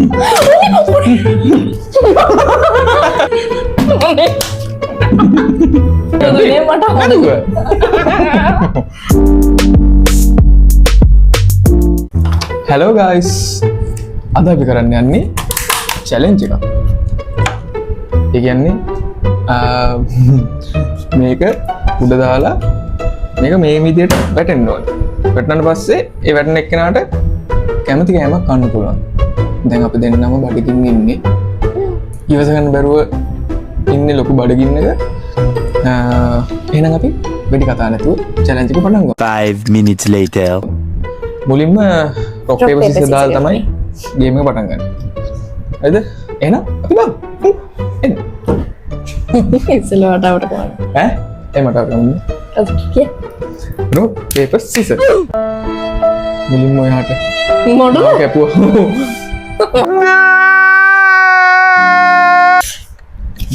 Hello guys, අද අපි කරන්න යන්නේ challenge එකක්. ඒ කියන්නේ මේක උඩ දාලා මේක මේ විදියට වැටෙන්න ඕනේ. වැටුණාට පස්සේ ඒ වැටෙන එක්කෙනාට කැමති කෑමක් කන්න පුළුවන්. දැන් අපි දෙන්නම බඩගින්න ඉන්නේ. ඉවස ගන්න බැරුව ඉන්නේ ලොකු බඩගින්නක. එහෙනම් අපි වෙඩි කතා නැතුව challenge එක පටන් ගමු. 5 minutes later. මුලින්ම rock paper scissors දාලා තමයි ගේම් එක පටන් ගන්න. හරිද? එහෙනම් අපි ගමු. එන්න. ඉස්සෙල්ලා වටවට කරන්න. ඈ? එමට කරමු. ඔකේ. rock paper scissors. මුලින්ම ඔයාට මොඩ කැපුවා.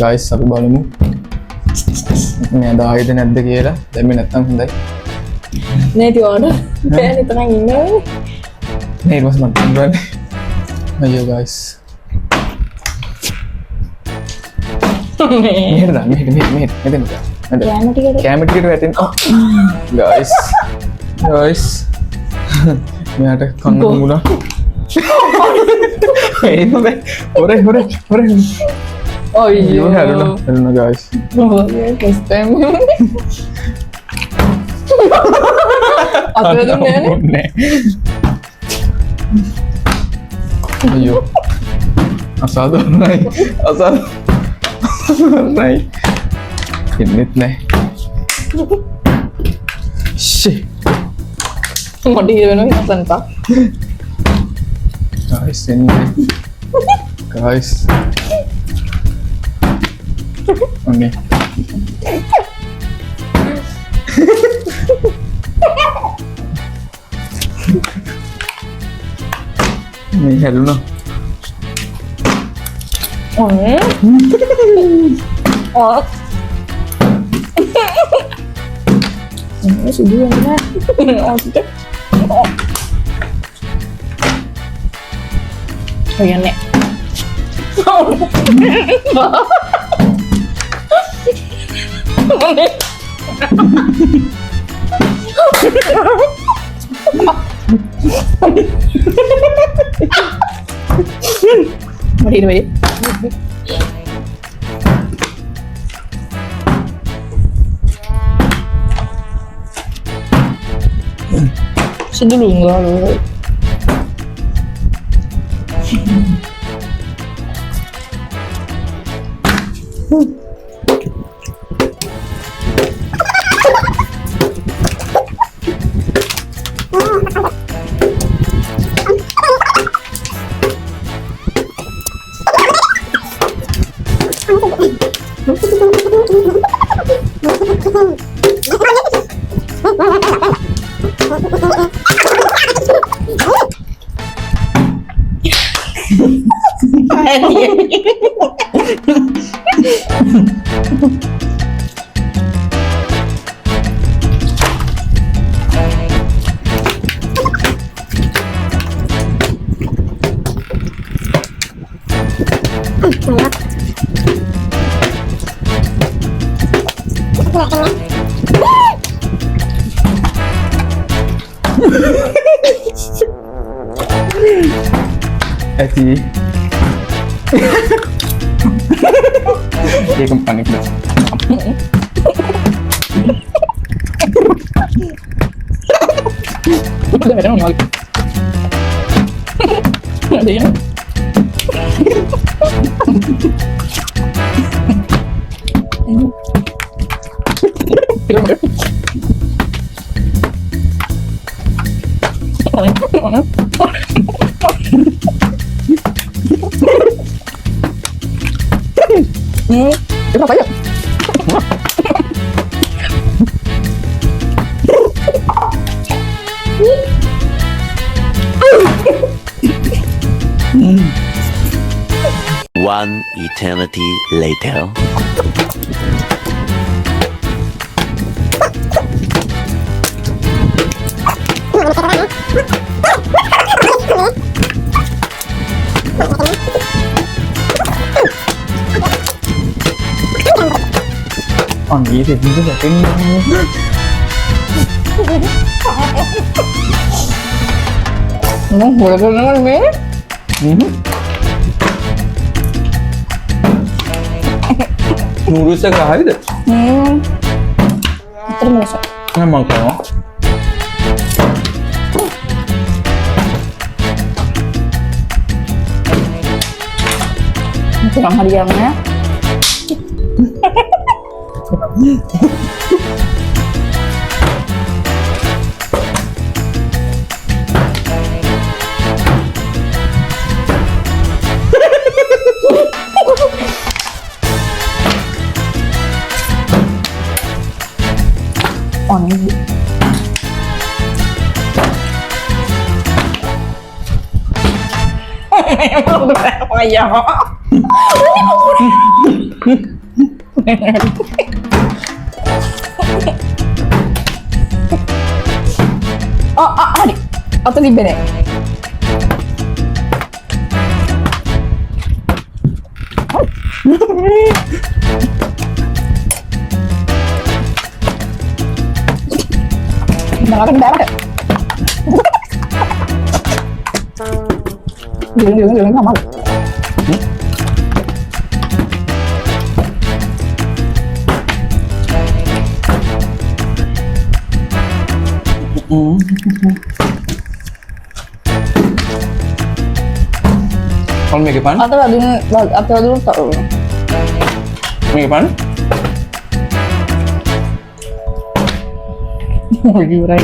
guys අපි බලමු. මේ දායිද නැද්ද කියලා. දැම්මේ නැත්තම් හොඳයි. නේ තියවන්න. බෑ නිතරම ඉන්නේ. නේ ඊට පස්සේ මම බලන්නේ. අයියෝ guys. මෙහෙට දාන්න මෙහෙට මෙතන දාන්න. කැම ටිකට කැමරා ටිකට වැටෙන්න. guys. guys. මෙයාට කන්න මුණා. ඒක බෑ. හොරේ. අයියෝ හැරුණා guys. first time අතේ දුන්නේ අයියෝ. අසාධාරණයි. ඉන්නෙත් නැහැ. shit. මොඩි වෙනවා ඉස්සන්පා guys එන්නේ. guys. okay. මේ හැදුණා. සුදු වෙනවා ඔතට ඔයන්නේ Mari dulu ya. Sedulu enggak lu. Eti. Dia panik banget. Udah ada orang lagi. Ada ya. Itu apa ya? One eternity later. අන්ගේ දෙවිද වැටෙන්නේ හොරගන්නවල මේ නූඩල්ස් එක හරිද? අතර මොකද මම කරනවා. kurang hariannya oh ini oh iya adik atau di bene makan darah Jangan kamar. Kalau make pan? Atau dulu tahu. Make pan? Mau jurai.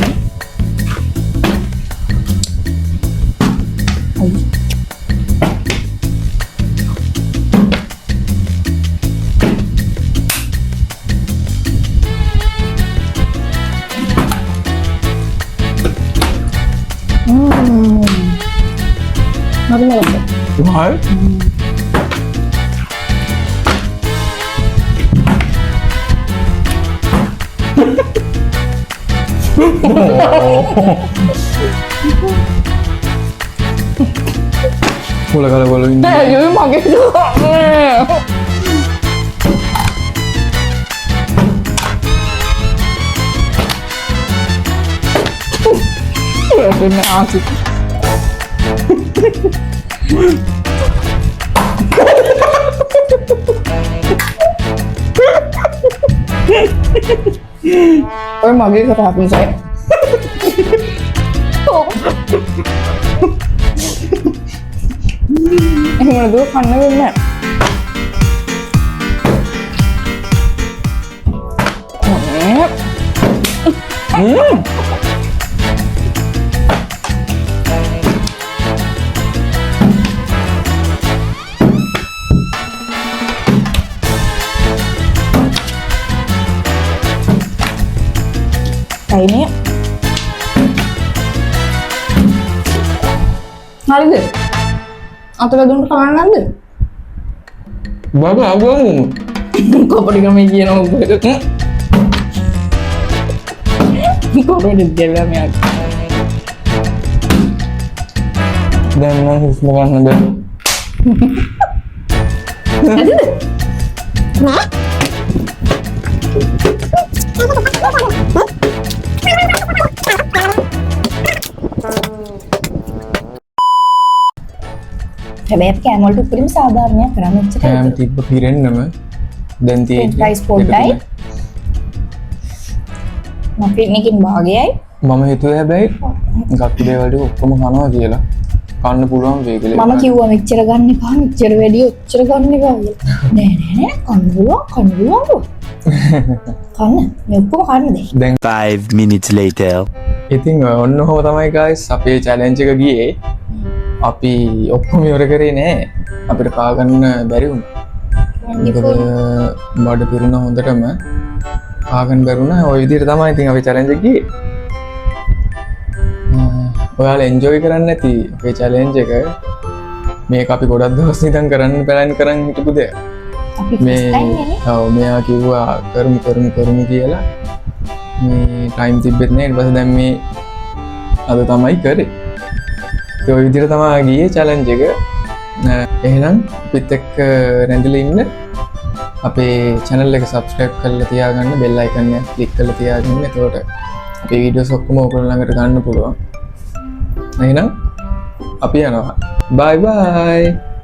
Mari malam. Mahal? Boleh kalau boleh ini. Jadi makin juga. Ini asik. Ôi mà cái thật mình sẽ em là đứa fan nó bên này kayak ini ngali deh atau lagi untuk kanan deh Bapak abang. kok pada kemeja nama gue kok udah di dalam ya Dan nanti semoga ada. ada deh nah හැබැයි කෑම වලට උපරිම සාධාරණයක් කරන්න එච්චර කෑම තිබ්බ පිරෙන්නම දැන් තියෙන්නේ ප්‍රයිස් පොඩ්ඩයි මම පිට්නිකින් භාගයයි මම හිතුවේ හැබැයි ගත්ත දේවල් ටික ඔක්කොම කනවා කියලා කන්න පුළුවන් වෙයි කියලා මම කිව්වා මෙච්චර ගන්න එපා මෙච්චර වැඩි ඔච්චර ගන්න එපා කියලා නෑ කන්න පුළුවන් කන්න මේ ඔක්කොම කන්න දෙන්න දැන් 5 minutes later. ඉතින් ඔන්න ඔහොම තමයි guys අපේ challenge එක ගියේ අපි ඔක්කොම ඉවර කරේ නෑ අපිට කා ගන්න බැරි වුණා බඩ පිරුණා හොඳටම කා ගන්න බැරි වුණා ওই විදිහට තමයි ඉතින් අපි challenge එක ගියේ ඔයාලා enjoy කරන්න ඇති අපේ challenge එක මේක අපි ගොඩක් දවස් ඉඳන් කරන්න plan කරන් හිටපු දෙයක් අපි මේ ඔව් මෙයා කිව්වා කරමු කියලා මේ time තිබෙත් නෑ ඊට පස්සේ දැන් මේ අද තමයි කරේ ඒ විදිහට තමයි ගියේ challenge එක එහෙනම් අපිත් එක්ක රැඳිලා ඉන්න අපේ channel එක subscribe කරලා තියාගන්න bell icon එක click කරලා තියාගන්න. එතකොට අපේ videos ඔක්කොම ඔයගොල්ලෝ ළඟට ගන්න පුළුවන්. එහෙනම් අපි යනවා. bye bye.